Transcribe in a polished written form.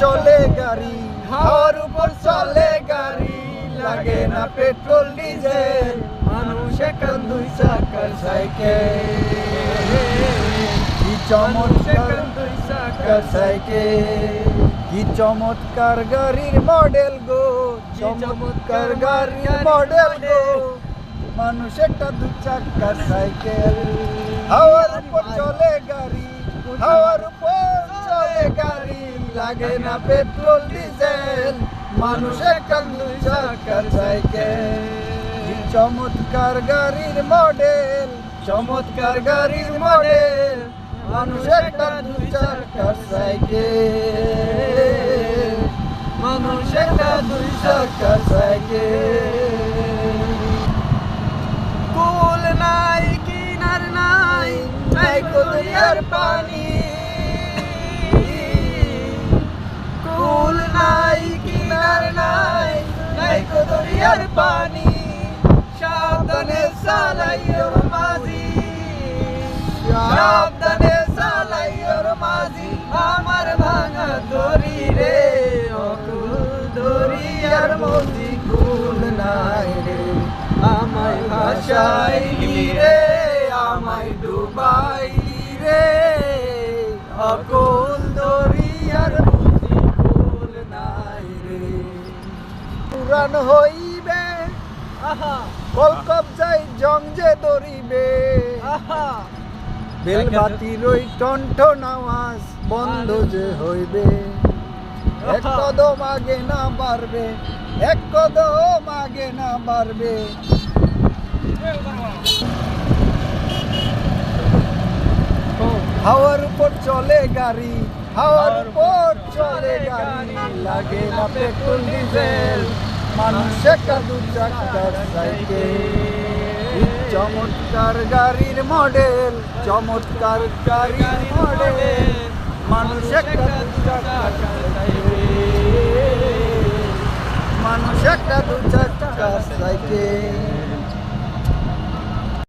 চলে গাড়ি, হাওয়ার উপর চলে গাড়ি, লাগে না পেট্রোল ডিজেল, মানুষ একটা দুই চাকার সাইকেল। কি চমৎকার দুই চাকার সাইকেল, কি চমৎকার গাড়ির মডেল গো, চমৎকার গাড়ির মডেল গো, মানুষ একটা দুই চাকার সাইকেল। হাওয়ার উপর চলে গাড়ি, হাওয়ার উপর চলে গাড়ি, লাগে না পেট্রোল ডিজেল, মানুষ একটা দুই চাকার সাইকেল। কি চমৎকার গাড়ির মডেল, চমৎকার গাড়ির মডেল, মানুষ একটা দুই চাকার সাইকেল, মানুষ একটা দুই চাকার সাইকেল। কুল নাই কিনার নাই, নাই দরিয়ার পানি, কুল নাই কিনার নাই, নাই দরিয়ার পানি, সাবধানে চালাইও মাঝি, সাবধানে চালাইও মাঝি, আমার ভাঙা দড়ি রে, অকুল দরিয়ার মধ্যে কুল নাই রে, আমায় ভাসাইলি রে, আমায় ডুবাইলি রে, অকুল দরিয়ার মধ্যে কুল নাই রে। পুরান হইবে কলকবজাই জং যে ধরিবে, বেলবাতির ওই টনটন আওয়াজ বন্ধ যে হইবে, এক কদম আগে না বাড়বে, এক কদম আগে না বাড়বে। হাওয়ার উপর চলে গাড়ি, হাওয়ার উপর চলে গাড়ি, লাগে না পেট্রোল ডিজেল, মানুষ একটা দু চাকার সাইকেল। চমৎকার গাড়ির মডেল, চমৎকার গাড়ির মডেল, মানুষ একটা দু চাকার সাইকেল, মানুষ একটা দু চাকার সাইকেল।